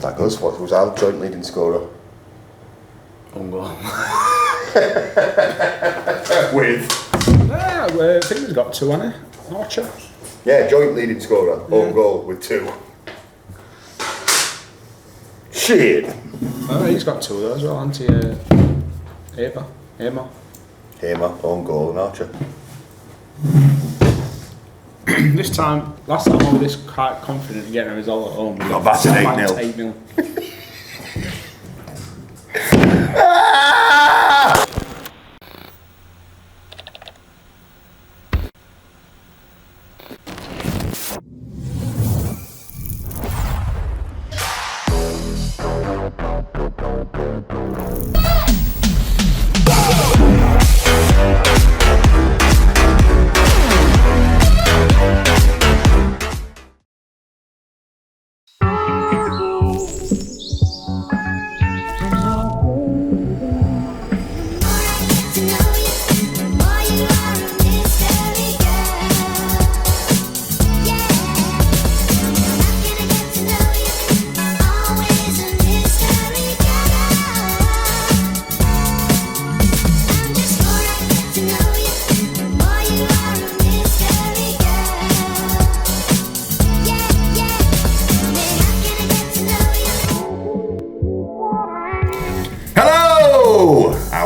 That goes. What was our joint leading scorer? Own goal. With? I think he's got 2 on it. Archer. Yeah, joint leading scorer. Own goal with 2. Shit. Oh, he's got 2 of those as well, hasn't he? Hamer. Own goal and Archer. Last time I was this quite confident in getting a result at home. We got battered 8-0.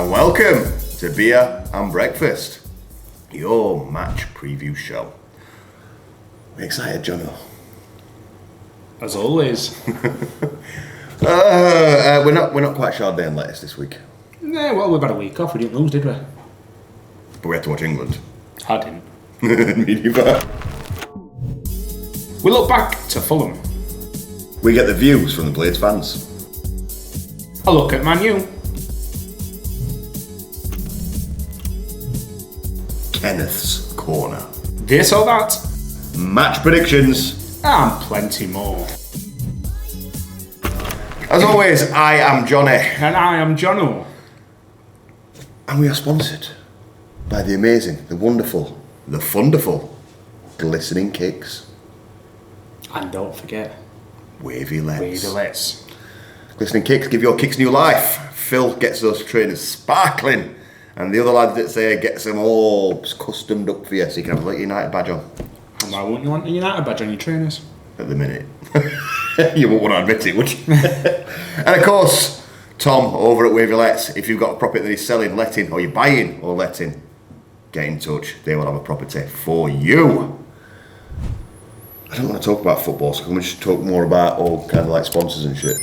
Welcome to Beer and Breakfast, your match preview show. We're excited, Jono. As always. We're not quite sure they're lettuce this week. Yeah, well, we've had a week off. We didn't lose, did we? But we had to watch England. I didn't. Me neither. We look back to Fulham. We get the views from the Blades fans. A look at Man U. Kenneth's Corner. This or that. Match predictions. And plenty more. As always, I am Johnny. And I am Jono. And we are sponsored by the amazing, the wonderful, the funderful Glistening Kicks. And don't forget, Wavy Lets. Glistening Kicks give your kicks new life. Phil gets those trainers sparkling. And the other lads that say gets them all customed up for you so you can have a little United badge on. And why wouldn't you want a United badge on your trainers? At the minute. You wouldn't want to admit it, would you? And of course, Tom over at Wavy Lets, if you've got a property that is selling, letting, or you're buying or letting, get in touch. They will have a property for you. I don't want to talk about football, so can we just talk more about all kind of like sponsors and shit?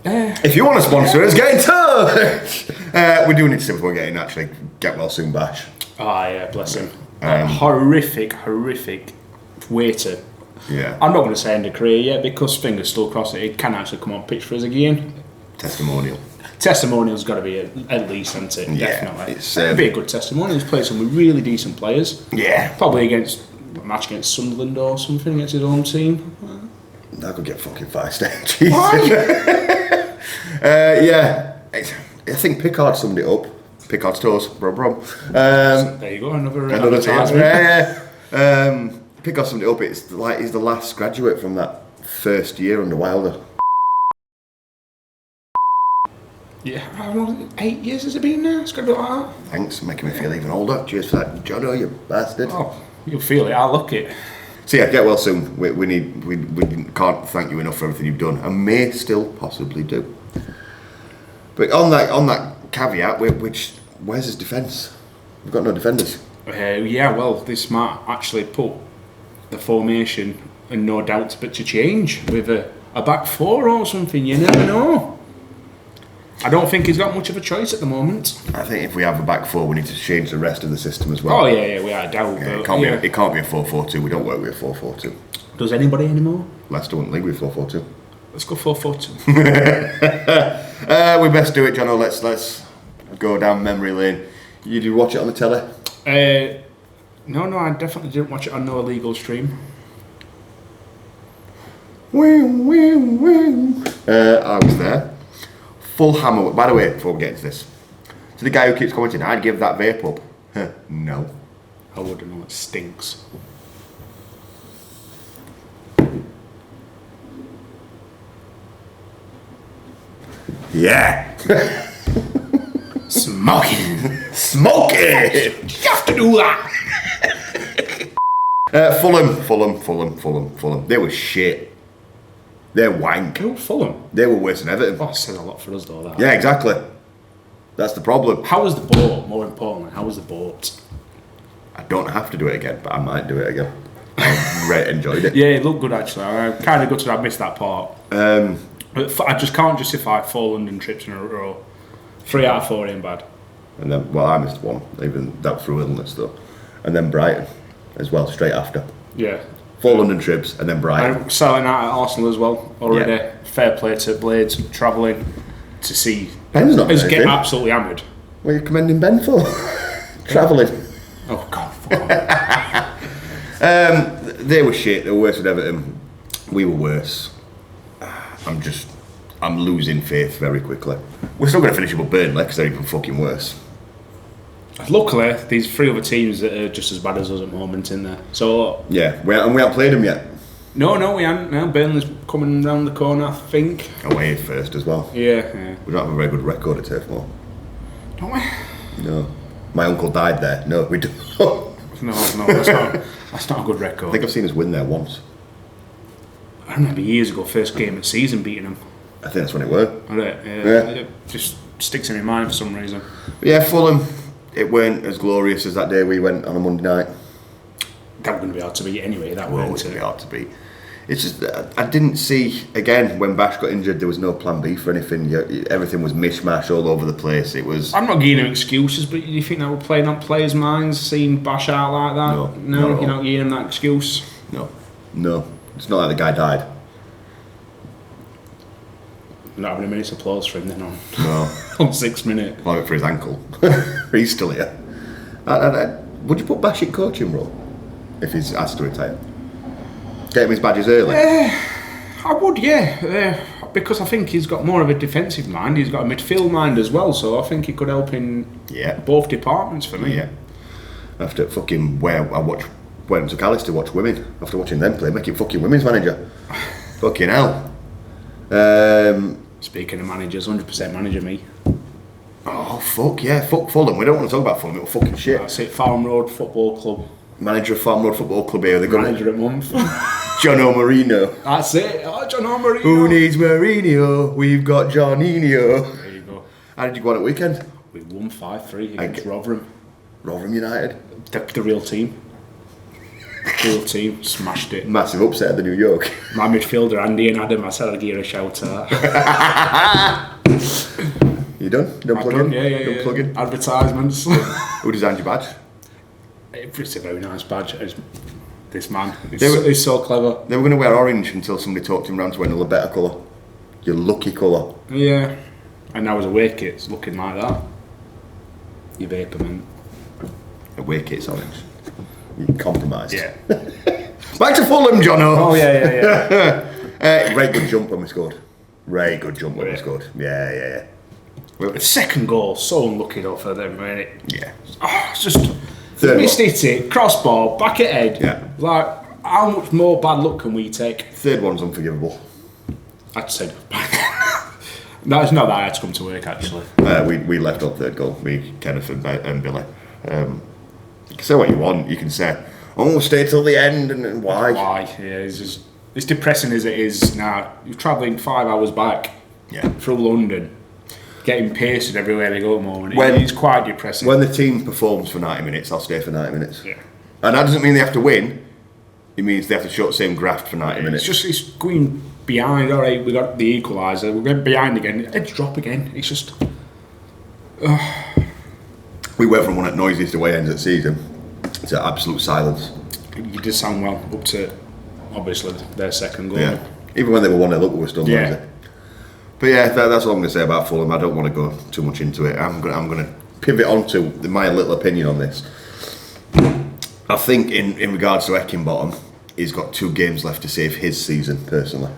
If you want to sponsor us, get in touch! We do need to see before we get in, actually. Get well soon, Bash. Oh, yeah, bless him. Horrific waiter. Yeah. I'm not going to say end of career yet because fingers still crossed that it can actually come on pitch for us again. Testimonial's got to be at least, hasn't it? Yeah, definitely. It'd be a good testimonial. He's played some really decent players. Yeah. Probably against a match against Sunderland or something against his own team. That could get fucking 5-star. Jesus. Yeah, I think Pickard summed it up. Pickard's toes, bro. There you go, another advertisement. Pickard summed it up. It's like he's the last graduate from that first year under Wilder. Yeah, how long? 8 years has it been now? It's got to be like that. Thanks, making me feel even older. Cheers for that, Jono, you bastard. Oh, you'll feel it. I'll look it. So yeah, get well soon. We can't thank you enough for everything you've done, and may still possibly do. But on that caveat, where's his defence? We've got no defenders. Yeah, well, this might actually put the formation and no doubt but to change with a back four or something. You never know. I don't think he's got much of a choice at the moment. I think if we have a back four, we need to change the rest of the system as well. Oh yeah, without a doubt. Yeah, but it can't be a 4-4-2. We don't work with a 4-4-2. Does anybody anymore? Leicester wouldn't league with 4-4-2. Let's go 4-4-2. We best do it, Jono. Let's go down memory lane. You did watch it on the telly? No, I definitely didn't watch it on no illegal stream. I was there. Fulham. By the way, before we get into this, to the guy who keeps commenting, I'd give that vape up. No. I wouldn't know. It stinks. Yeah. Smoking. Smoking! You have to do that. Fulham. They were shit. They're wank. Who, Fulham? They were worse than Everton. Oh, it says a lot for us, though, that. Yeah, exactly. That's the problem. How was the boat, more importantly? How was the boat? I don't have to do it again, but I might do it again. I enjoyed it. Yeah, it looked good, actually. I kind of gutted I missed that part. But I just can't justify 4 London trips in a row. 3 out of 4 ain't bad. And then, well, I missed one, even that through illness though. And then Brighton as well, straight after. Yeah. 4 London trips and then Brighton. I'm selling out at Arsenal as well already. Yeah. Fair play to Blades travelling to see Ben's not us there, get is he? absolutely hammered. What are you commending Ben for? Travelling. Oh God, fuck off. They were shit. They were worse than Everton. We were worse. I'm losing faith very quickly. We're still going to finish up with Burnley because they're even fucking worse. Luckily, these 3 other teams that are just as bad as us at the moment in there. So Yeah, we haven't played them yet. no, we haven't. No, Burnley's coming round the corner, I think. Away first as well. Yeah. We don't have a very good record at Turf Moor. Don't we? No. My uncle died there. No, we don't. No, that's not a good record. I think I've seen us win there once. I remember years ago, first game of the season, beating them. I think that's when it were. Yeah. It just sticks in my mind for some reason. But yeah, Fulham, it weren't as glorious as that day we went on a Monday night. That was going to be hard to beat anyway, that Well, weren't it's going to it? be hard to beat. It's just, I didn't see, again, when Bash got injured, there was no plan B for anything. Everything was mishmash all over the place. It was... I'm not giving him excuses, but do you think that would play on players' minds, seeing Bash out like that? No, You're not giving him that excuse? No. It's not like the guy died. Not having a minute's applause for him then No. on 6 minutes. Like for his ankle. He's still here. Would you put Bash in coaching role if he's asked to retire? Get him his badges early? I would, yeah. Because I think he's got more of a defensive mind. He's got a midfield mind as well, so I think he could help in both departments for me. Yeah. After fucking went to Callis to watch women. After watching them play, make him fucking women's manager. Fucking hell. Speaking of managers, 100% manager me. Oh, fuck yeah. Fuck Fulham. We don't want to talk about Fulham. It was fucking shit. That's it, Farm Road Football Club. Manager of Farm Road Football Club here. They're going Manager at month. John O'Marino. That's it. Oh, John O'Marino. Who needs Mourinho? We've got Johninho. There you go. How did you go on at weekend? We won 5-3 against Rotherham. Rotherham United. The real team. Real team. Smashed it. Massive upset at the New York. My midfielder, Andy and Adam, I said I'd give you a shout out. You done? You done plugging? Yeah. Plugging? Advertisements. Who designed your badge? It's a very nice badge. This man. He's so clever. They were going to wear orange until somebody talked him round to wearing a better colour. Your lucky colour. Yeah. And now as away kit's looking like that. Your vapor, man. Away kit's orange. You compromised. Yeah. Back to Fulham, Jono. Oh, yeah. Very good jump when we scored. Very good jump when we scored. Yeah. The second goal, so unlucky though for them, really. Yeah. Oh, it's just... Third missed it, crossbar, back at head. Yeah. Like, how much more bad luck can we take? Third one's unforgivable. I'd say... No, it's not that I had to come to work, actually. We left on third goal, me, Kenneth and Billy. You can say what you want. You can say, oh, stay till the end, and why? Why? Yeah, it's depressing as it is now. You're travelling 5 hours back through London, getting pasted everywhere they go at the moment. It's quite depressing. When the team performs for 90 minutes, I'll stay for 90 minutes. Yeah. And that doesn't mean they have to win. It means they have to show the same graft for 90 minutes. It's going behind. All right, we got the equaliser. We're going behind again. Heads drop again. It's just... We went from one at noisiest away ends at season to absolute silence. You did sound well up to, obviously, their second goal. Yeah. Even when they were 1-0 up, we were still noisy. But yeah, that's all I'm going to say about Fulham. I don't want to go too much into it. I'm going to pivot on to my little opinion on this. I think in regards to Heckingbottom, he's got 2 games left to save his season, personally.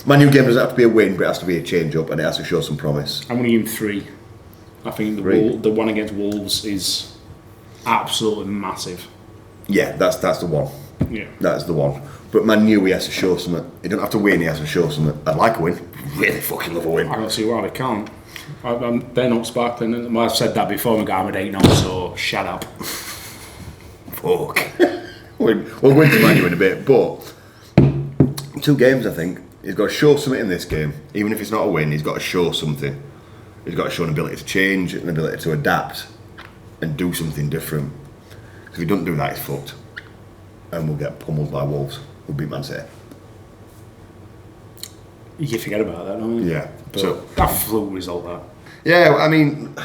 My new game doesn't have to be a win, but it has to be a change-up, and it has to show some promise. I'm going to give him 3. I think the one against Wolves is absolutely massive. Yeah, that's the one. Yeah. That's the one. But Man U, he has to show something. He don't have to win, he has to show something. I'd like a win. Really fucking love a win. I don't see why they can't. They're not sparkling. Well, I've said that before, my guy, they know, so shut up. Fuck. We'll go into Man U in a bit, but 2 games, I think. He's got to show something in this game. Even if it's not a win, he's got to show something. He's got to show an ability to change, an ability to adapt, and do something different. If he doesn't do that, he's fucked. And we'll get pummeled by Wolves. We'll beat Man City. You forget about that, don't you? Yeah. But so that fluke result, that. Yeah, I mean,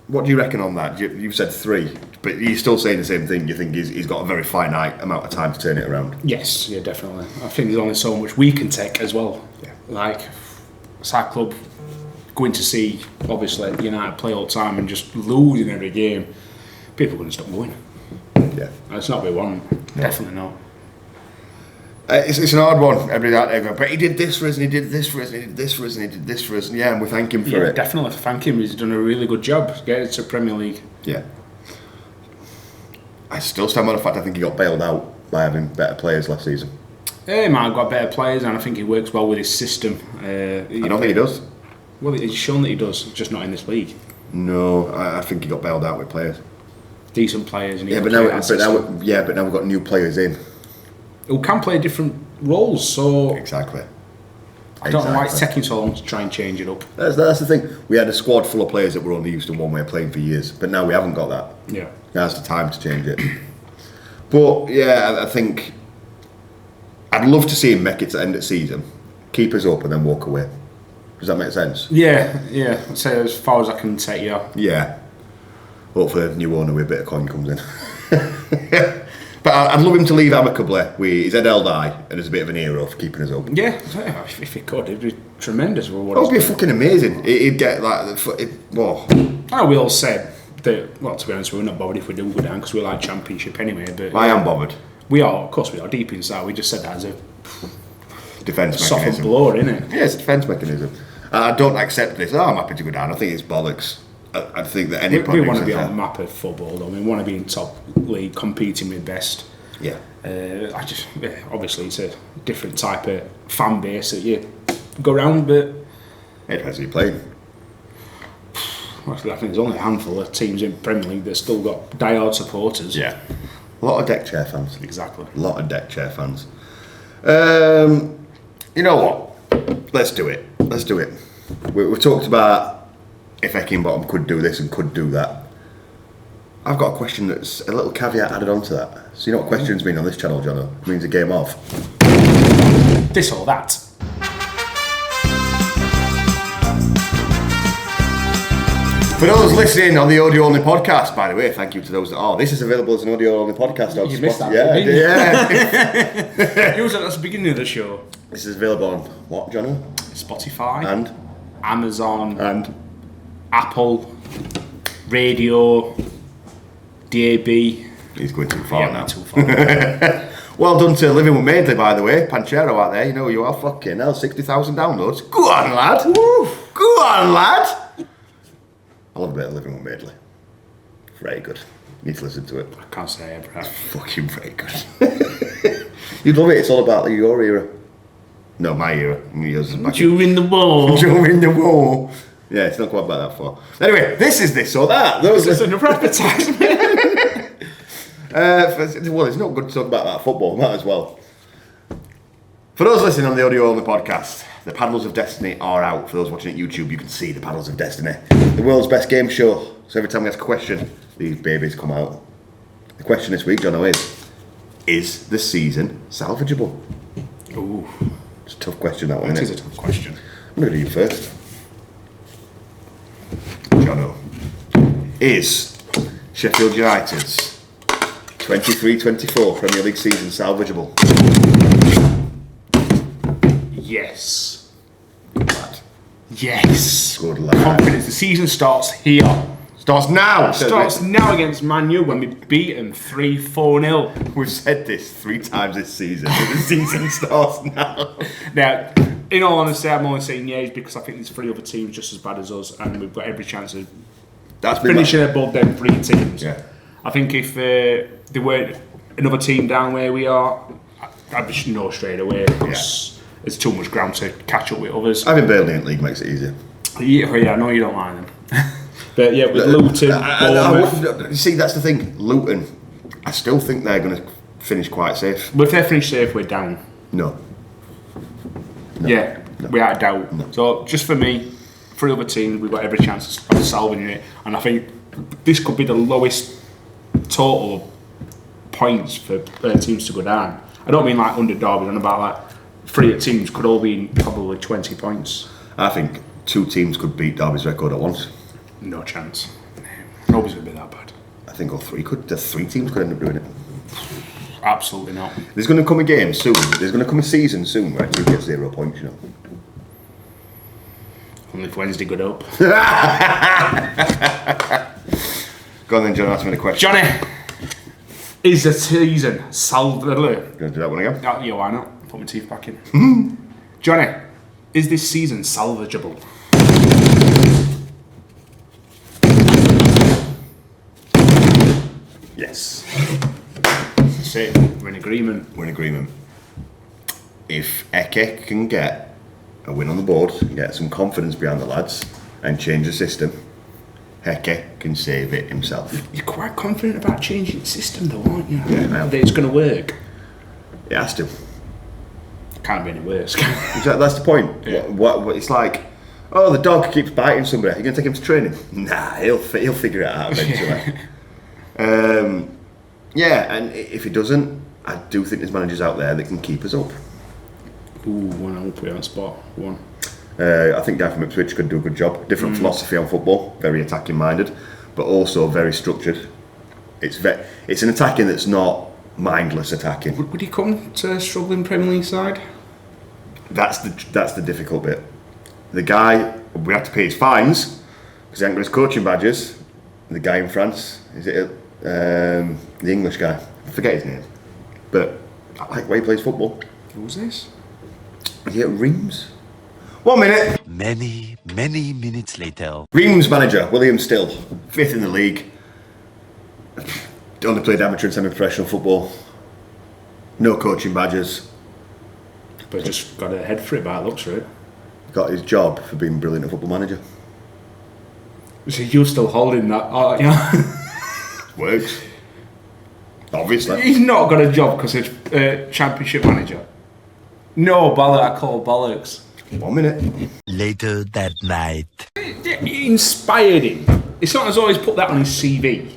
what do you reckon on that? You've said 3, but you're still saying the same thing. You think he's got a very finite amount of time to turn it around? Yes, yeah, definitely. I think there's only so much we can take as well. Yeah. Like, it's our club going to see, obviously, United play all the time and just losing every game. People are going to stop going. Yeah. That's not what we want. No. Definitely not. It's an hard one, but he did this for us, and he did this for us, and he did this for us, and he did this for us, and we thank him for it. Definitely thank him. He's done a really good job getting to Premier League. Yeah. I still stand by the fact I think he got bailed out by having better players last season. He might have got better players, and I think he works well with his system. I don't think he does. Well, he's shown that he does, just not in this league. No, I think he got bailed out with players. Decent players. And but now we've got new players in. Who can play different roles, so... Exactly. I don't know why it's taking so long to try and change it up. That's the thing. We had a squad full of players that were only used to one way of playing for years, but now we haven't got that. Yeah. Now's the time to change it. But, yeah, I think... I'd love to see him make it to the end of the season, keep us up and then walk away. Does that make sense? Yeah. I'd say as far as I can take you. Yeah. Hopefully a new owner with a bit of coin comes in. But I'd love him to leave amicably with his head held high and as a bit of an hero for keeping us up. Yeah, if he could, it'd be tremendous. It would be fucking amazing. He'd get like... I know we all said that, well, to be honest, we're not bothered if we do go down because we like Championship anyway. But I am bothered. We are, of course we are, deep inside. We just said that as a defence soft mechanism. blow, innit? Yeah, it's a defence mechanism. I don't accept this. I'm happy to go down. I think it's bollocks. I think that any we want to be on the map of football, though. We want to be in top league, competing with best. Yeah. Obviously it's a different type of fan base that you go around, but it depends who you're playing. I think there's only a handful of teams in Premier League that still got diehard supporters. Yeah. A lot of deck chair fans. Exactly. A lot of deck chair fans. You know what? Let's do it. We've talked about if Heckingbottom could do this and could do that. I've got a question that's a little caveat added on to that. So you know what questions mean on this channel, Jono? It means a game off. This or that. For those listening on the audio-only podcast, by the way, thank you to those that are. This is available as an audio-only podcast. You missed that. Yeah. It was at the beginning of the show. This is available on what, Jono? Spotify. And? Amazon. And? Apple. Radio. DAB. He's going too far now. Too far. Well done to Living with Maidley, by the way. Panchero out there, you know who you are. Fucking hell, 60,000 downloads. Go on, lad. Woo. Go on, lad. I love a bit of Living with Maidley. Very good. You need to listen to it. I can't say I ever have. Fucking very good. You'd love it. It's all about your era. No, my era. Yours is back During the war. During the war. Yeah, it's not quite about that far. Anyway, this is this or that. This is another advertisement. Well, it's not good to talk about that football, might as well. For those listening on the audio-only podcast, the Paddles of Destiny are out. For those watching at YouTube, you can see the Paddles of Destiny. The world's best game show. So every time we ask a question, these babies come out. The question this week, Jono, is the season salvageable? Ooh. It's a tough question, that one, It isn't is a tough question. I'm going to do you first. Jono, is Sheffield United's 23-24 Premier League season salvageable? Yes. Good lad. Yes. Good lad. Confidence. The season starts here. Starts now. Starts now against Man U when we beat them 3-4-0. We've said this 3 times this season. The season starts now. Now, in all honesty, I'm only saying yes because I think there's 3 other teams just as bad as us, and we've got every chance of finishing above them 3 teams. Yeah. I think if they weren't another team down where we are, I'd just know straight away because there's too much ground to catch up with others. Having Burnley in the league makes it easier. Yeah, I know you don't like them. But yeah, with Luton, you see, that's the thing. Luton, I still think they're going to finish quite safe. But if they finish safe, we're down. No. Without doubt. No. So just for me, for the other teams, we've got every chance of salvaging it. And I think this could be the lowest total points for teams to go down. I don't mean like under Derby, I'm about like 3 teams could all be in probably 20 points. I think 2 teams could beat Derby's record at once. No chance. Nobody's going to be that bad. I think all 3 could. The 3 teams could end up doing it. Absolutely not. There's going to come a game soon. There's going to come a season soon where 2 get 0 points, you know. Only if Wednesday got up. Go on then, John, ask me the question. Johnny, is the season salvageable? You want to do that one again? Yeah, why not? Put my teeth back in. Johnny, is this season salvageable? Yes. That's it. We're in agreement. We're in agreement. If Eke can get a win on the board, get some confidence behind the lads, and change the system, Eke can save it himself. You're quite confident about changing the system, though, aren't you? Yeah, that it's going to work. It has to. Can't be any worse. Exactly, that's the point. Yeah. What it's like. Oh, the dog keeps biting somebody. You're going to take him to training? Nah, he'll figure it out eventually. And if he doesn't, I do think there's managers out there that can keep us up. Ooh, one I'll put you on the spot. One. I think Guy from Ipswich could do a good job. Different philosophy on football, very attacking minded, but also very structured. It's an attacking that's not mindless attacking. Would he come to a struggling Premier League side? That's the difficult bit. The guy, we have to pay his fines because he hasn't got his coaching badges. The guy in France, is it the English guy? I forget his name, but I like the way he plays football. Who's this? Is he at Reims? 1 minute. Many minutes later. Reims manager William Still, 5th in the league. Only played amateur and semi-professional football. No coaching badges. But just got a head for it by the looks of it. Got his job for being brilliant at football manager. So you're still holding that, aren't you? Works. Obviously. He's not got a job because he's championship manager. No, I call bollocks. 1 minute. Later that night. It inspired him. It's not as though he's put that on his CV.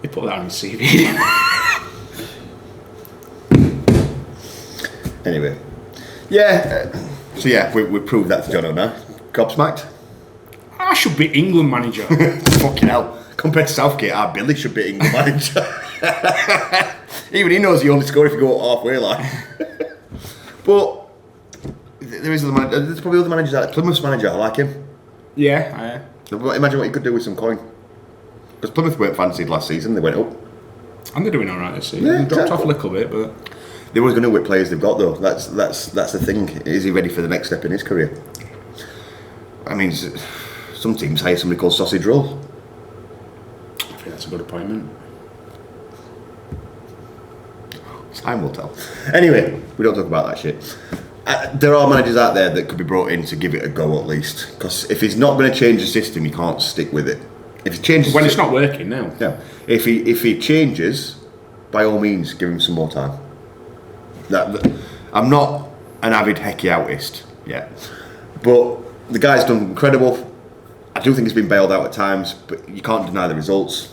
He put that on his CV. Anyway. We proved that to Jono now. Gobsmacked. I should be England manager. Fucking hell. Compared to Southgate, our Billy should be England manager. Even he knows you only score if you go halfway line. But there's probably other managers out there. Plymouth's manager, I like him. Yeah. Imagine what he could do with some coin. Because Plymouth weren't fancied last season, they went up. And they're doing alright this season. Yeah, They dropped exactly. off a little bit, but They always going to know what players they've got though. That's the thing. Is he ready for the next step in his career? I mean, some teams hire somebody called Sausage Roll. I think that's a good appointment. Time will tell. Anyway, we don't talk about that shit. There are managers out there that could be brought in to give it a go at least. Because if he's not going to change the system, he can't stick with it. If he changes, When it's not working now. yeah. If he changes, by all means, give him some more time. I'm not an avid Hecky outist yet, but the guy's done incredible. I do think he's been bailed out at times, but you can't deny the results.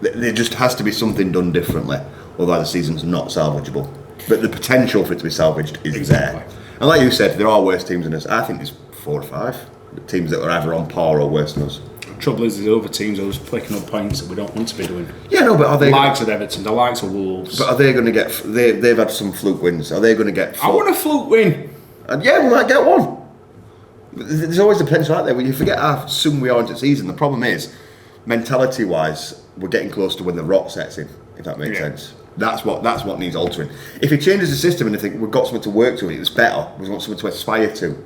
There just has to be something done differently, otherwise the season's not salvageable. But the potential for it to be salvaged is there. And like you said, there are worse teams than us. I think there's 4 or 5 teams that are either on par or worse than us. The trouble is, there's other teams that are picking up points that we don't want to be doing. Yeah, no, but are they? The likes of Everton, the likes of Wolves. But are they going to get? They've had some fluke wins. Are they going to get? I want a fluke win. And yeah, we might get one. There's always the potential out there. When you forget how soon we are into the season, the problem is, mentality-wise, we're getting close to when the rot sets in. If that makes sense. That's what needs altering. If he changes the system and they think we've got something to work to, it's better. We've got something to aspire to.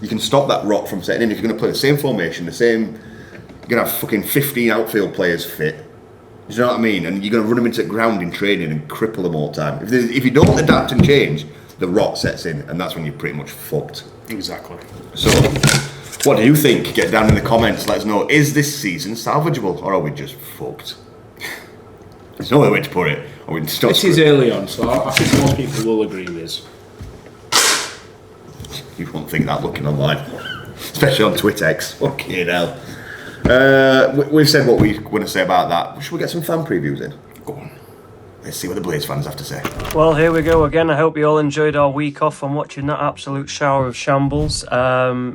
You can stop that rot from setting in. If you're going to play the same formation, you're going to have fucking 15 outfield players fit. Do you know what I mean? And you're going to run them into the ground in training and cripple them all the time. If you don't adapt and change, the rot sets in, and that's when you're pretty much fucked. Exactly. So, what do you think? Get down in the comments, let us know. Is this season salvageable, or are we just fucked? There's no other way to put it. This is early on, so I think most people will agree with us. You won't think that looking online. Especially on Twittex. Fucking hell. We've said what we want to say about that. Should we get some fan previews in? Go on. Let's see what the Blaze fans have to say. Well, here we go again. I hope you all enjoyed our week off from watching that absolute shower of shambles. Yeah,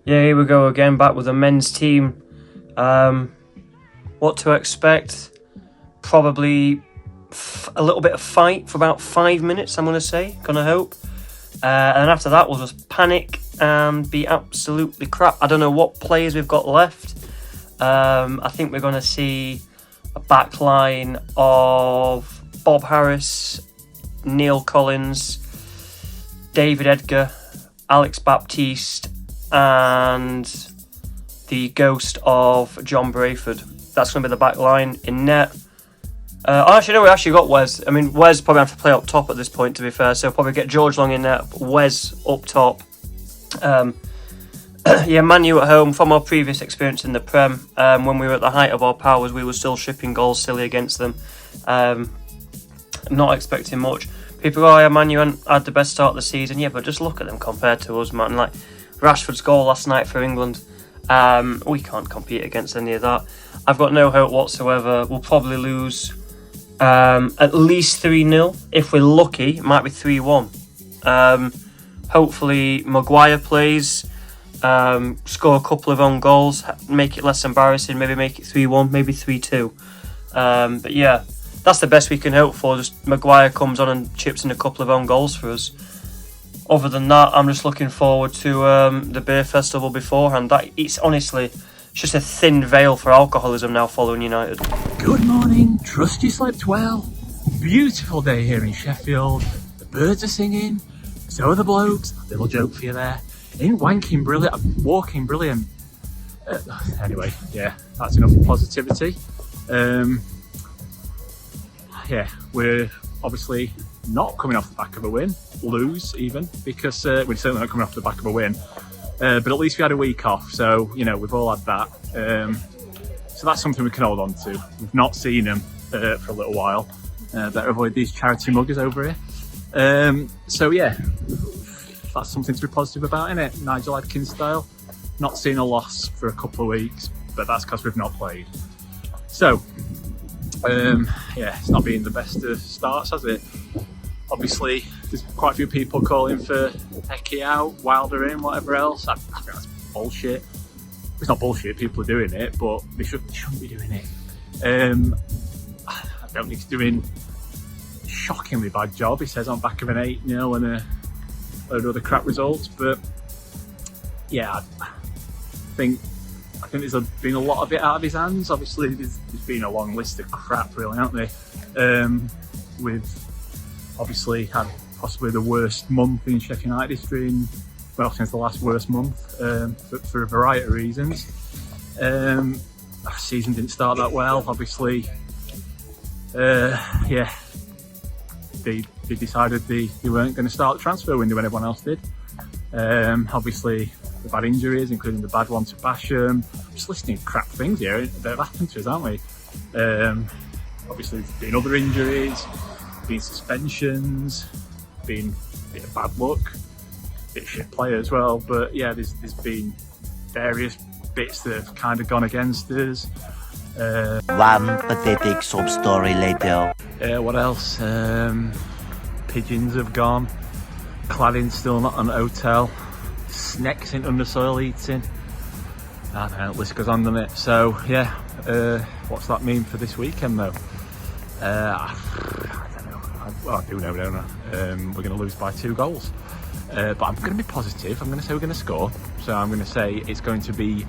here we go again, back with the men's team. What to expect? Probably a little bit of fight for about 5 minutes, I'm going to say. Going to hope. And after that, we'll just panic and be absolutely crap. I don't know what players we've got left. I think we're going to see a back line of Bob Harris, Neil Collins, David Edgar, Alex Baptiste, and the ghost of John Brayford. That's going to be the back line. In net, actually, no, we actually got Wes. I mean, Wes probably have to play up top at this point, to be fair. So probably get George Long in there, Wes up top. Yeah, Man U at home. From our previous experience in the Prem, when we were at the height of our powers, we were still shipping goals silly against them. Not expecting much. People go, oh yeah, Man U had the best start of the season. Yeah, but just look at them compared to us, man. Like Rashford's goal last night for England. We can't compete against any of that. I've got no hope whatsoever. We'll probably lose at least 3-0. If we're lucky, it might be 3-1. Hopefully Maguire plays, score a couple of own goals, make it less embarrassing, maybe make it 3-1, maybe 3-2. But yeah, that's the best we can hope for. Just Maguire comes on and chips in a couple of own goals for us. Other than that, I'm just looking forward to the beer festival beforehand. It's honestly just a thin veil for alcoholism now following United. Good morning, trust you slept well. Beautiful day here in Sheffield. The birds are singing, so are the blokes. Little joke for you there. Ain't wanking brilliant, walking brilliant. Anyway, yeah, that's enough positivity. Yeah, we're obviously not coming off the back of a win, lose even, because we're certainly not coming off the back of a win. But at least we had a week off, so you know we've all had that. So that's something we can hold on to. We've not seen them for a little while. Better avoid these charity muggers over here. So yeah, that's something to be positive about, isn't it? Nigel Adkins style. Not seen a loss for a couple of weeks, but that's because we've not played. So yeah, it's not been the best of starts, has it? Obviously, there's quite a few people calling for Hecky out, Wilder in, whatever else. I think that's bullshit. It's not bullshit, people are doing it, but they shouldn't be doing it. I don't think he's doing a shockingly bad job. He says on back of an 8-0 and a load of other crap results, but yeah, I think there's been a lot of it out of his hands. Obviously, there's been a long list of crap, really, haven't they? With obviously had possibly the worst month in Sheffield United history, since the last worst month, for a variety of reasons. Our season didn't start that well, obviously. Yeah, they decided they weren't going to start the transfer window when everyone else did. Obviously, they've had injuries, including the bad one to Basham. Just listening to crap things here that have happened to us, aren't we? Obviously, there's been other injuries, been suspensions, been a bit of bad luck, a bit of shit play as well. But yeah, there's been various bits that have kind of gone against us. One pathetic sob story later. What else? Pigeons have gone. Cladding's still not on hotel. Snakes in undersoil eating. I don't know, the list goes on, doesn't it? So yeah, what's that mean for this weekend though? I don't know. Well, I do know, don't I? We're going to lose by 2 goals. But I'm going to be positive. I'm going to say we're going to score. So I'm going to say it's going to be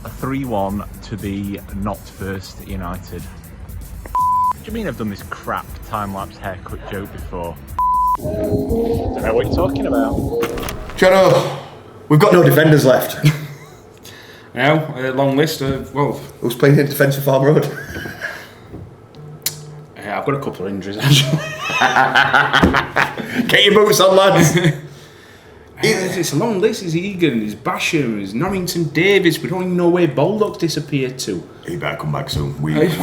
a 3-1 to the not first United. What do you mean I've done this crap time-lapse haircut joke before? Don't know what you're talking about. Jono, we've got no defenders left. Now, a long list of, Who's playing in defence of Farm Road? I've got a couple of injuries actually. Get your boots on, lads. It's a long list. There's Egan, there's Basham, there's Norrington Davis. We don't even know where Bulldog's disappeared to. He better come back soon. We are if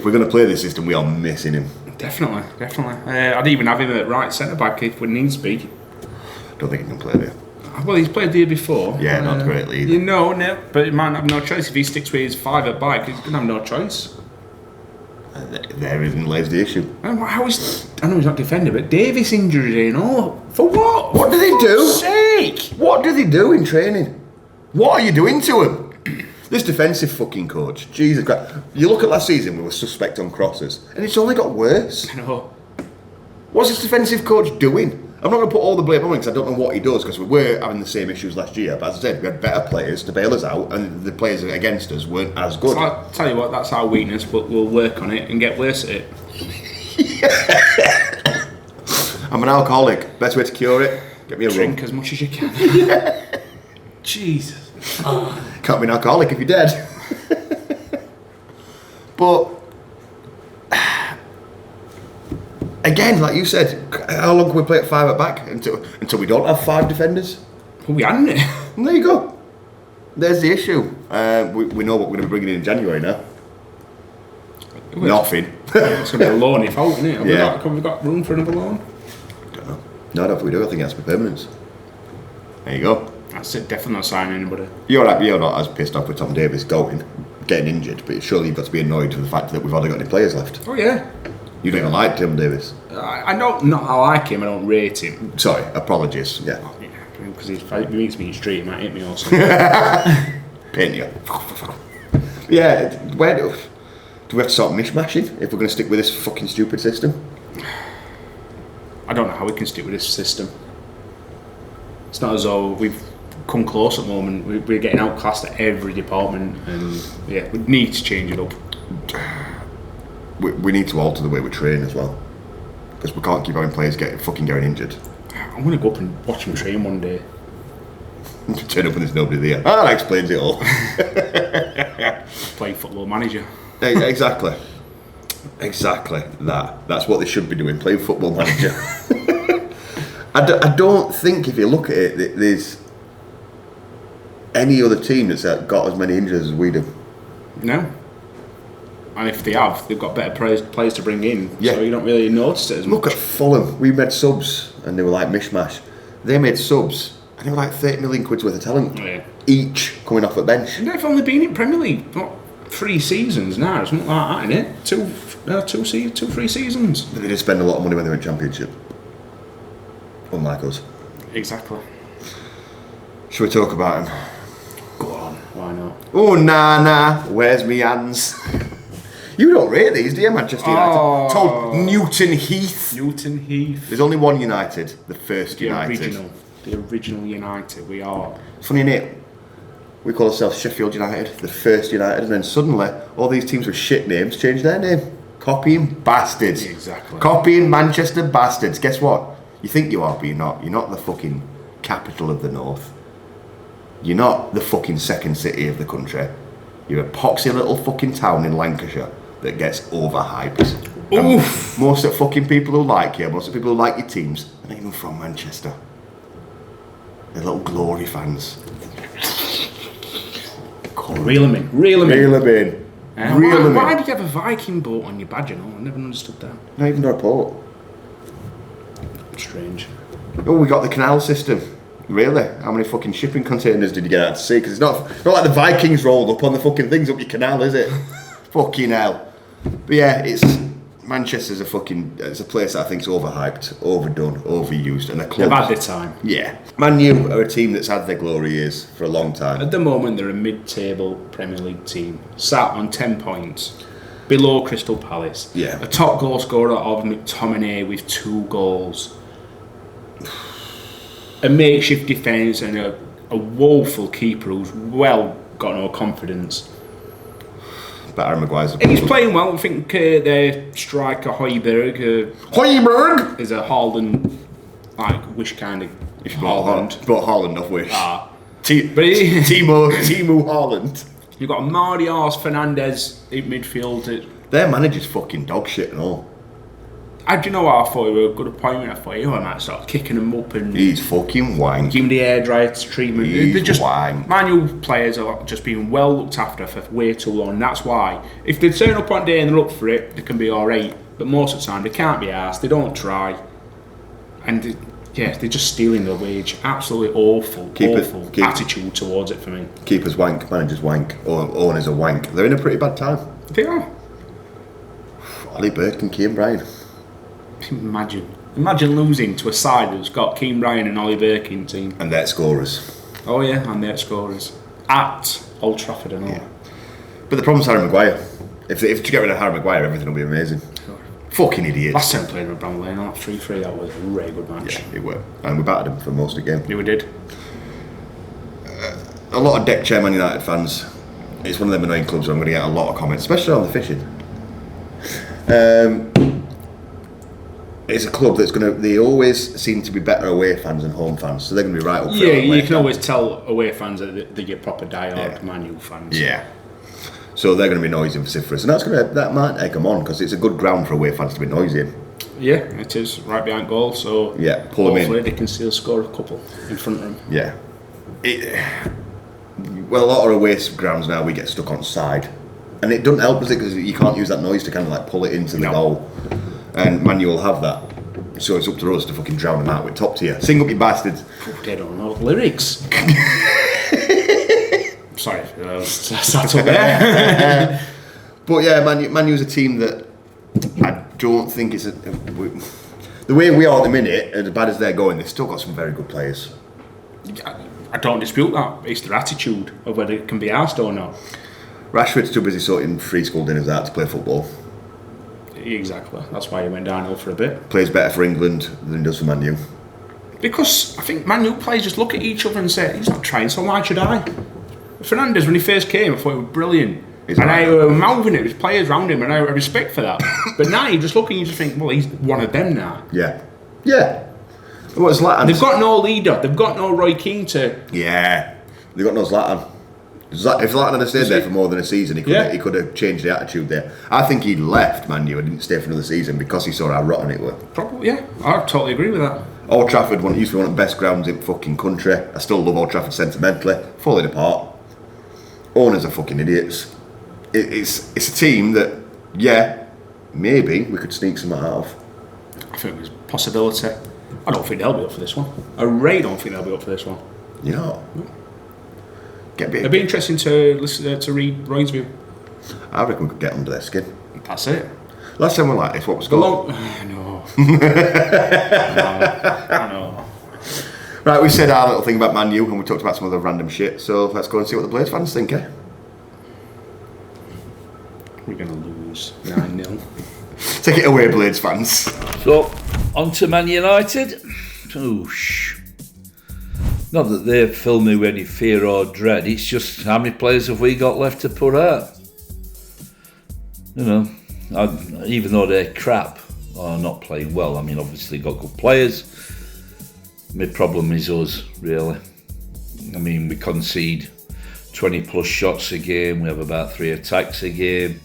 we're going to play this system, we are missing him. Definitely. I'd even have him at right centre back if we need to be. Don't think he can play there. Well, he's played there before. Yeah, not greatly either. You know, no, but he might have no choice if he sticks with his 5 at back. He's going to have no choice. Therein lays the issue. I know he's not defender, but Davis injury and all. For what? What do they do? For sake! What do they do in training? What are you doing to him? This defensive fucking coach. Jesus Christ. You look at last season, we were suspect on crosses, and it's only got worse. I know. What's this defensive coach doing? I'm not going to put all the blame on him because I don't know what he does, because we were having the same issues last year. But as I said, we had better players to bail us out, and the players against us weren't as good. So I'll tell you what, that's our weakness, but we'll work on it and get worse at it. I'm an alcoholic. Best way to cure it, get me a Drink rum. as much as you can. Jesus. Can't be an alcoholic if you're dead. But again, like you said, how long can we play at 5 at back until we don't have 5 defenders? Well, we hadn't it. And there you go. There's the issue. We know what we're going to be bringing in January now. Nothing. It's going to be a loan if out, isn't it? Have we got room for another loan? Don't know. No, I don't think we do. I think it has to be permanence. There you go. That's it, definitely not signing anybody. You're not as pissed off with Tom Davis getting injured, but surely you've got to be annoyed with the fact that we've hardly got any players left. Oh, yeah. You don't even like Tom Davis. I don't, not I like him, I don't rate him. Sorry, apologies. Yeah. Because if he meets me in the street, he might hit me or something. Paint you. Yeah, where do we have to start mishmashing if we're going to stick with this fucking stupid system? I don't know how we can stick with this system. It's not as though we've come close at the moment. We're getting outclassed at every department, and yeah, we need to change it up. We need to alter the way we train as well, because we can't keep having players getting injured. I'm going to go up and watch him train one day. Turn up and there's nobody there. That explains it all. Play Football Manager. Exactly that. That's what they should be doing, playing Football Manager. I don't think if you look at it, there's any other team that's got as many injuries as we do. No. And if they have, they've got better players to bring in, yeah. So you don't really notice it as much. Look at Fulham. We made subs and they were like mishmash. They made subs and they were like 30 million quid's worth of talent each coming off the bench. And they've only been in Premier League, what, 3 seasons now, something like that, innit? 3 seasons. But they did spend a lot of money when they went Championship. Unlike us. Exactly. Should we talk about him? Go on, why not? Oh, nah, where's me hands? You don't rate these, do you, Manchester United? Told Newton Heath. There's only one United, the first United. The original United, we are. Funny, innit? We call ourselves Sheffield United, the first United, and then suddenly all these teams with shit names change their name. Copying bastards. Exactly. Copying Manchester bastards. Guess what? You think you are, but you're not. You're not the fucking capital of the north. You're not the fucking second city of the country. You're a poxy little fucking town in Lancashire that gets overhyped. Oof. Most of the fucking people who like you, most of the people who like your teams, are not even from Manchester. They're little glory fans. Reel them in. Why did you have a Viking boat on your badge? I never understood that. Not even a port. Strange. Oh, we got the canal system. Really? How many fucking shipping containers did you get out to sea? Because it's not like the Vikings rolled up on the fucking things up your canal, is it? Fucking hell. But yeah, Manchester's it's a place that I think's overhyped, overdone, overused, and a club. They've had their time. Yeah. Man U are a team that's had their glory years for a long time. At the moment, they're a mid-table Premier League team, sat on 10 points, below Crystal Palace. Yeah. A top goal scorer of McTominay with 2 goals. A makeshift defence and a woeful keeper who's got no confidence. But Aaron Maguire's He's playing well. I think their striker Højbjerg is a Haaland wish kind of Haaland. Brought Haaland off wish. But Timo Haaland. You've got Marius Fernandez in midfield. Their manager's fucking dog shit and all. Do you know what? I thought it was a good appointment. I thought, I might start kicking them up and He's fucking wank. give him the hairdryer treatment. He's They're just wank. Man U players are just being well looked after for way too long. That's why if they turn up on day and they're up for it, they can be all right. But most of the time, they can't be arsed. They don't try, and they're just stealing their wage. Absolutely awful attitude towards it for me. Keepers wank, managers wank, owners are wank. They're in a pretty bad time. They are. Ollie Burke and Keane Bryan. Imagine losing to a side that's got Keane Bryan and Ollie Burke in team. And their scorers. Oh yeah, and their scorers at Old Trafford and all. Yeah. But the problem's Harry Maguire. If you get rid of Harry Maguire, everything will be amazing. Fucking idiots. Last time we played with Bramall Lane on 3-3, that was a really good match. Yeah, it were. And we battered them for most of the game. Yeah, we did. A lot of deck chair Man United fans. It's one of them annoying clubs where I'm going to get a lot of comments, especially on the fishing. It's a club that's going to. They always seem to be better away fans than home fans, so they're going to be right up for Yeah, it. you can always tell away fans that they're proper die-hard Man U fans. Yeah. So they're going to be noisy and vociferous, and that might egg them on because it's a good ground for away fans to be noisy in. Yeah, it is right behind goal. So yeah, pull them in. Hopefully they can still score a couple in front of them. Yeah. Well, a lot of away grounds now we get stuck on side, and it doesn't help us because you can't use that noise to kind of like pull it into the goal, and Man U will have that. So it's up to us to fucking drown them out with top tier. Sing up, you bastards. They don't know the lyrics. Sorry, sat up there. But yeah, Man U's a team that I don't think it's the way we are at the minute, as bad as they're going, they've still got some very good players. I don't dispute that. It's their attitude of whether it can be arsed or not. Rashford's too busy sorting free school dinners out to play football. Exactly. That's why he went downhill for a bit. Plays better for England than he does for Man U. Because I think Man U players just look at each other and say, he's not trying, so why should I? Fernandes, when he first came, I thought he was brilliant. I was mouthing it, with players around him, and I have respect for that. But now you just look and you just think, well, he's one of them now. Yeah. Yeah. What's Zlatan? They've got no leader. They've got no Roy Keane to... Yeah. They've got no Zlatan. If Zlatan had stayed there for more than a season, he could have changed the attitude there. I think he left Man U and didn't stay for another season because he saw how rotten it was. Probably, yeah. I totally agree with that. Old Trafford used to be one of the best grounds in fucking country. I still love Old Trafford sentimentally. Falling apart. Owners are fucking idiots. It's a team that, maybe we could sneak something out of. I think there's a possibility. I don't think they'll be up for this one. I really don't think they'll be up for this one. You know? It'd be interesting to listen to read Roy's view. I reckon we could get under their skin. That's it. Last time we were like this, what was going on? No. I know. Right, we said our little thing about Man U and we talked about some other random shit, so let's go and see what the Blades fans think, eh? We're going to lose 9-0. Take it away, Blades fans. So, on to Man United. Oosh. Not that they fill me with any fear or dread, it's just how many players have we got left to put out? You know, even though they're crap or not playing well, I mean, obviously got good players. My problem is us, really. I mean, we concede 20 plus shots a game, we have about 3 attacks a game.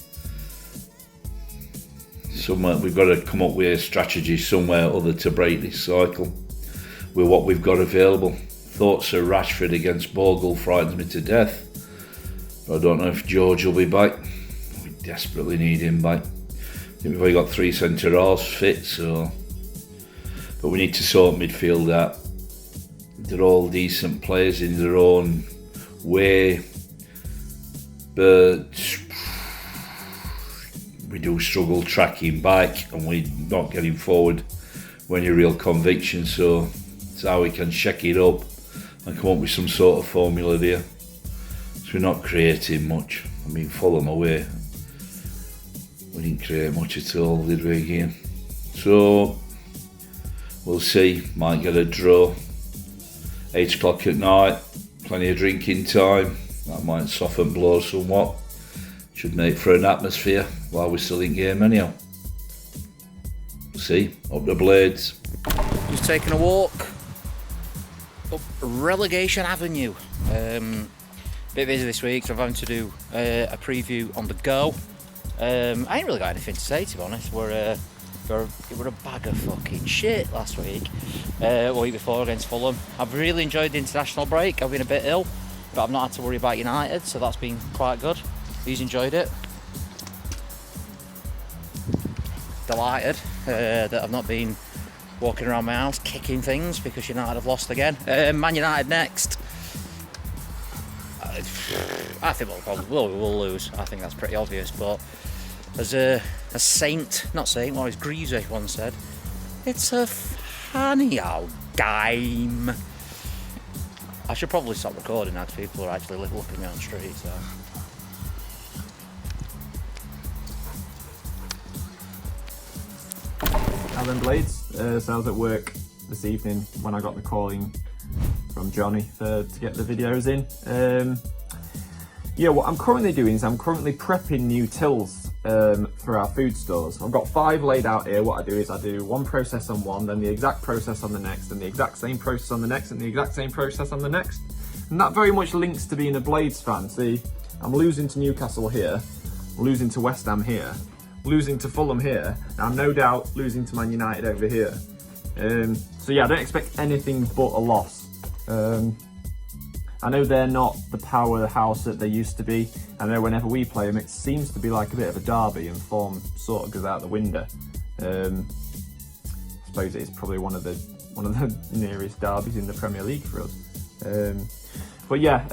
Somewhere we've got to come up with a strategy somewhere other to break this cycle with what we've got available. Thoughts of Rashford against Bogle frightens me to death. But I don't know if George will be back. We desperately need him back. I think we've only got 3 centre-halves fit, so... But we need to sort midfield out. They're all decent players in their own way. But... we do struggle tracking back and we're not getting forward with any real conviction, so it's how we can shake it up and come up with some sort of formula there. So we're not creating much. I mean, Fulham away, we didn't create much at all, did we, again? So we'll see, might get a draw. 8 o'clock at night, plenty of drinking time, that might soften blows somewhat. Should make for an atmosphere while we're still in game anyhow. See, up the Blades. Just taking a walk up Relegation Avenue. Bit busy this week, so I'm having to do a preview on the go. I ain't really got anything to say, to be honest. We're It were a bag of fucking shit last week. Week before against Fulham. I've really enjoyed the international break. I've been a bit ill, but I've not had to worry about United, so that's been quite good. He's enjoyed it. Delighted that I've not been walking around my house kicking things because United have lost again. Man United next. I think we'll lose. I think that's pretty obvious, but as Greasy once said, it's a funny old game. I should probably stop recording now because people are actually looking at me on the street. So. Alan Blades, so I was at work this evening when I got the calling from Johnny to get the videos in. Yeah, what I'm currently doing is I'm currently prepping new tills for our food stores. I've got 5 laid out here. What I do is I do one process on one, then the exact process on the next, and the exact same process on the next, and the exact same process on the next. And that very much links to being a Blades fan. See, I'm losing to Newcastle here, losing to West Ham here, losing to Fulham here, and I'm no doubt losing to Man United over here. So yeah, I don't expect anything but a loss. I know they're not the powerhouse that they used to be. I know whenever we play them, it seems to be like a bit of a derby, and form sort of goes out the window. I suppose it's probably one of the nearest derbies in the Premier League for us. But yeah,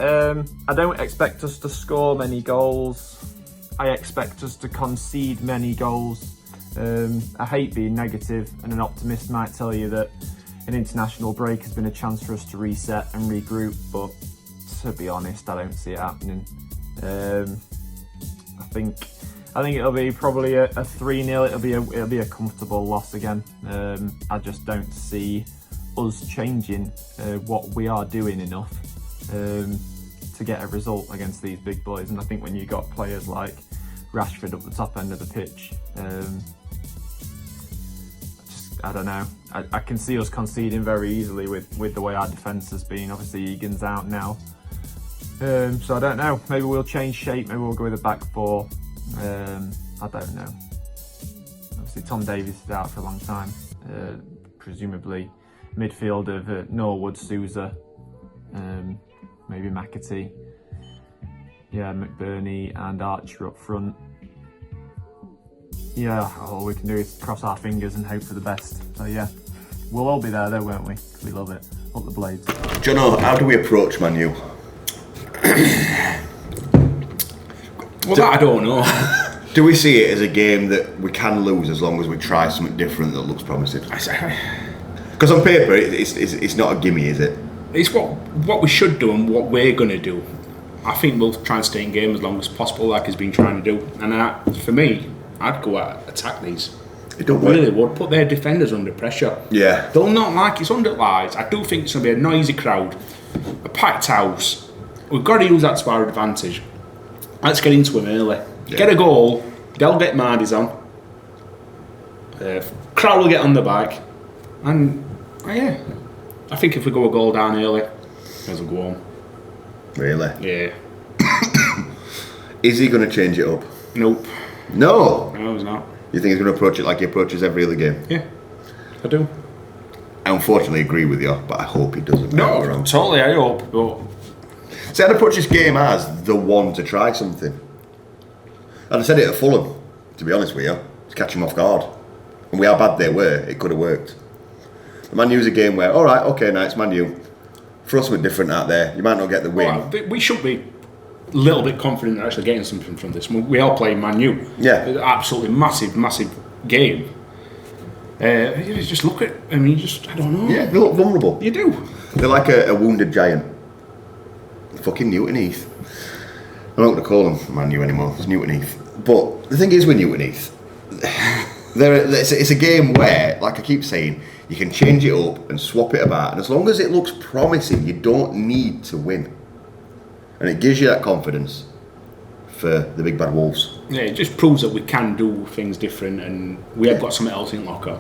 I don't expect us to score many goals. I expect us to concede many goals. I hate being negative, and an optimist might tell you that an international break has been a chance for us to reset and regroup, but to be honest, I don't see it happening. I think it'll be probably a 3-0. It'll be a comfortable loss again. I just don't see us changing what we are doing enough to get a result against these big boys. And I think when you got players like Rashford up the top end of the pitch, I don't know. I can see us conceding very easily with the way our defence has been. Obviously, Egan's out now. So I don't know. Maybe we'll change shape. Maybe we'll go with a back 4. I don't know. Obviously, Tom Davies is out for a long time. Presumably, midfield of Norwood, Sousa, maybe McAtee. Yeah, McBurney and Archer up front. Yeah, all we can do is cross our fingers and hope for the best. So yeah, we'll all be there though, won't we? We love it. Up the Blades. Jono, how do we approach Man U? Well, I don't know. Do we see it as a game that we can lose as long as we try something different that looks promising? Because on paper, it's not a gimme, is it? It's what we should do and what we're going to do. I think we'll try and stay in game as long as possible, like he's been trying to do. And for me, I'd go out and attack these. It don't really work. would put their defenders under pressure. Yeah. They'll not like it's under lights. I do think it's going to be a noisy crowd, a packed house. We've got to use that to our advantage. Let's get into them early. Yeah. Get a goal. They'll get Mardies on. Crowd will get on the back. And yeah, I think if we go a goal down early, we'll go home. Really? Yeah. Is he going to change it up? Nope. No? No, he's not. You think he's going to approach it like he approaches every other game? Yeah, I do. I unfortunately agree with you, but I hope he doesn't. No, totally, I hope. But see, I'd approach this game as the one to try something. And I said it at Fulham, to be honest with you, to catch him off guard. And we how bad they were, it could have worked. The Man U's a game where, alright, okay, now it's Man U. Throw something different out there. You might not get the win. Well, we should be a little bit confident in actually getting something from this. We are playing Man U. Yeah. It's an absolutely massive game. You just look at, I mean, I don't know. Yeah, they look vulnerable. You do. They're like a wounded giant. Fucking Newton Heath. I'm not going to call them Man U anymore. It's Newton Heath. But the thing is with Newton Heath, it's a game where, like I keep saying, you can change it up and swap it about, and as long as it looks promising, you don't need to win. And it gives you that confidence for the big bad Wolves. Yeah, it just proves that we can do things different, and we have got something else in locker.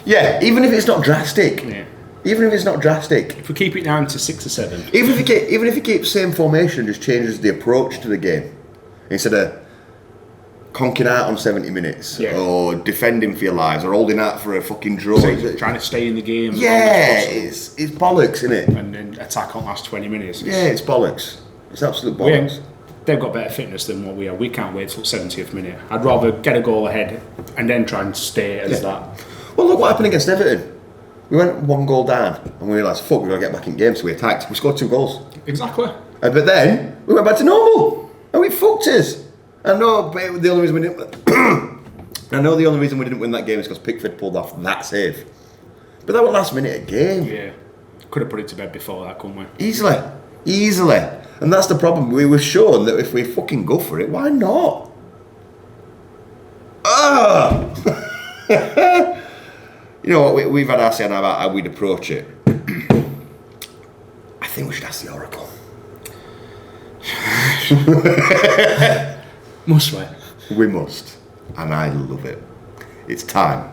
Yeah, even if it's not drastic. Yeah. Even if it's not drastic. If we keep it down to 6 or 7. Even if you keep same formation, just changes the approach to the game. Instead of conking out on 70 minutes, Yeah. or defending for your lives, or holding out for a fucking draw. Trying to stay in the game. as long Yeah, as possible, it's bollocks, isn't it? and then attack on last 20 minutes. Yeah, it's bollocks. It's absolute We bollocks. ain't- They've got better fitness than what we have. We can't wait till 70th minute. I'd rather get a goal ahead and then try and stay as that. Well, look what happened against Everton. We went 1 goal down, and we realised, fuck, we've got to get back in game, so we attacked. We scored 2 goals. Exactly. But then, we went back to normal, and it fucked us. I know, but the only reason we didn't... I know the only reason we didn't win that game is because Pickford pulled off that save. But that was last minute of game. Yeah. Could have put it to bed before that, couldn't we? Easily. And that's the problem. We were shown that if we fucking go for it, why not? You know what, we've had our say about how we'd approach it. I think we should ask the Oracle. Must we? We must. And I love it. It's time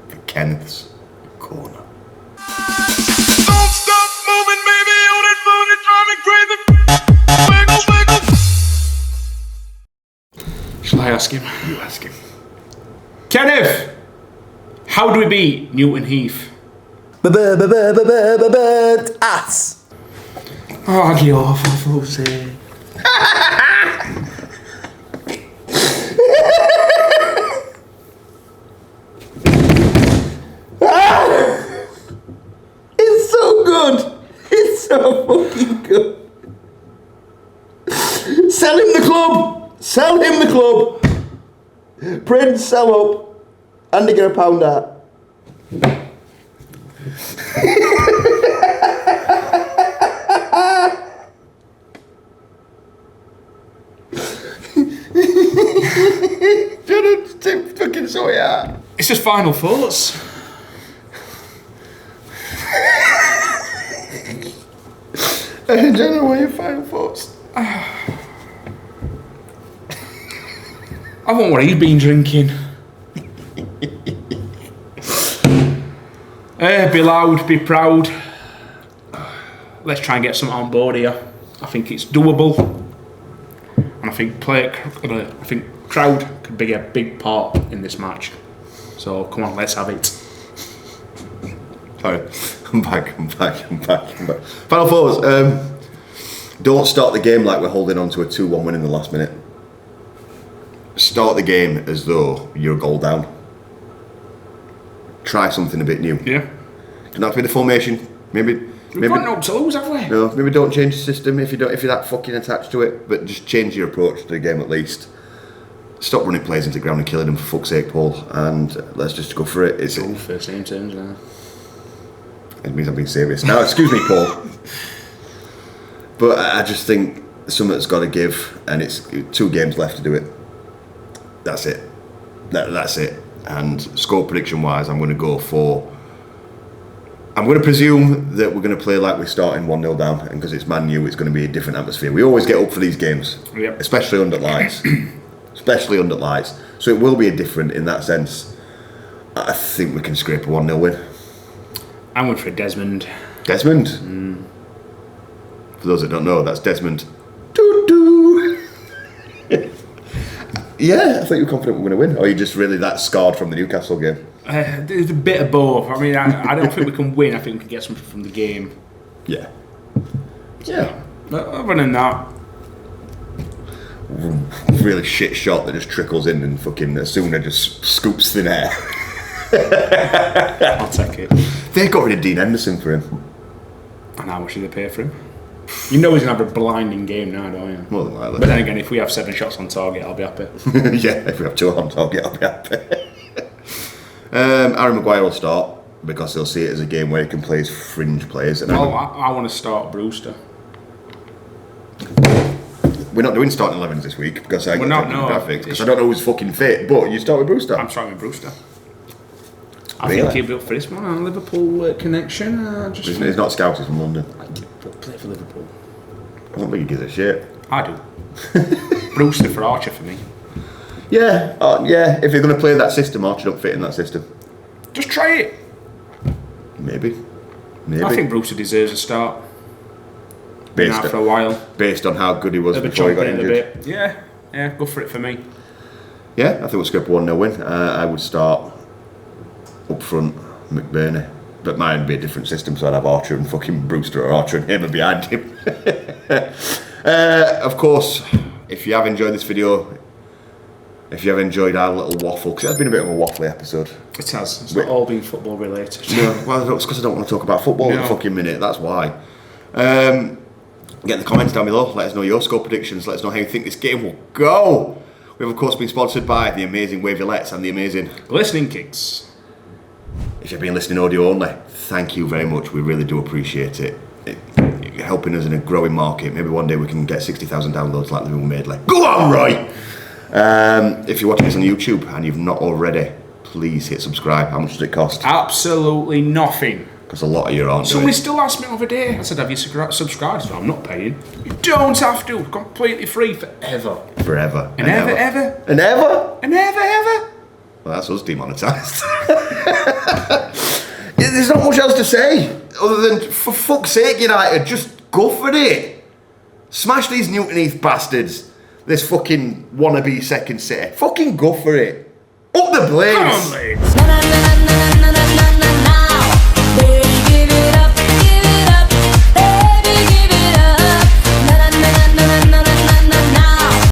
for Kenneth's Corner. Don't stop moving, baby, on it, drive me crazy. Wiggle, wiggle. Shall I ask him? You ask him. Kenneth! How do we beat Newton Heath? Ass. Oh, get off, for fuck's sake. It's so good. It's so fucking good. Sell him the club. Sell him the club. Prince, sell up. And they get a pound out. Fucking so yeah. It's just final thoughts. I don't know what your final thoughts. I want what he's been drinking. Be loud, be proud. Let's try and get something on board here. I think it's doable, and I think crowd could be a big part in this match. So come on, let's have it. Sorry, I'm back. Final thoughts. Don't start the game like we're holding on to a 2-1 win in the last minute. Start the game as though you're a goal down. Try something a bit new. Yeah. Doesn't have to be the formation. Maybe We've got no to lose, have we? no. Maybe don't change the system if you're that fucking attached to it. But just change your approach to the game at least. Stop running players into the ground and killing them, for fuck's sake, Paul. And let's just go for it. It's all for the same terms now. It means I'm being serious. Now, excuse me, Paul. But I just think something's got to give, and it's 2 games left to do it. That's it. That's it. And score prediction wise, I'm going to presume that we're going to play like we're starting 1-0 down, and because it's Man U, it's going to be a different atmosphere. We always get up for these games, Yep. especially under lights. So it will be a different in that sense. I think we can scrape a 1-0 win. I'm going for Desmond. Desmond. For those that don't know, that's Desmond. Doo-doo. Yeah, I thought you were confident we're going to win. Or are you just really that scarred from the Newcastle game? There's a bit of both. I mean, I don't think we can win. I think we can get something from the game. Yeah. But other than that, Really shit shot that just trickles in and fucking Asuna just scoops thin air. I'll take it. They got rid of Dean Henderson for him. And how much did they pay for him? You know he's going to have a blinding game now, don't you? More than likely. But then again, if we have 7 shots on target, I'll be happy. Yeah, if we have 2 on target, I'll be happy. Aaron Maguire will start because they'll see it as a game where he can play his fringe players. And Well, I want to start Brewster. we're not doing starting 11s this week because I We're not, no. because I don't know who's fucking fit. But you start with Brewster. I'm starting with Brewster. I Really? think he'll be up for this one. Liverpool connection. He's not Scouts, he's from London. Play for Liverpool. I don't think he gives a shit. I do. Brewster for Archer for me. Yeah, if you're going to play that system, Archer don't fit in that system. Just try it. Maybe. I think Brewster deserves a start. Been Based out for a while. Based on how good he was Bit of a before he got chomping in a injured. bit. Yeah, go for it for me. Yeah, I think we'll scrape a 1-0 win. I would start up front, McBurney. But mine would be a different system, so I'd have Archer and fucking Brewster, or Archer and him behind him. Of course, if you have enjoyed this video, if you have enjoyed our little waffle, because it has been a bit of a waffly episode. It has. It's not all been football related. No, well, it's because I don't want to talk about football in a fucking minute, that's why. Get the comments down below, let us know your score predictions, let us know how you think this game will go. We've of course been sponsored by the amazing Wavylettes and the amazing Listening Kicks. If you've been listening audio only, thank you very much, we really do appreciate it. You're helping us in a growing market. Maybe one day we can get 60,000 downloads like Liverpool Madeley. Go on, Roy! If you're watching this on YouTube and you've not already, please hit subscribe. How much does it cost? Absolutely nothing. Because a lot of you aren't Somebody doing. still asked me the other day, I said, have you subscribed? So I'm not paying. You don't have to. Completely free forever. Forever. And ever, ever. And ever? And ever, ever. Well, that's us demonetised. There's not much else to say other than, for fuck's sake, United, just go for it. Smash these Newton Heath bastards. This fucking wannabe second city. Fucking go for it. Up the blades. Come on, lads.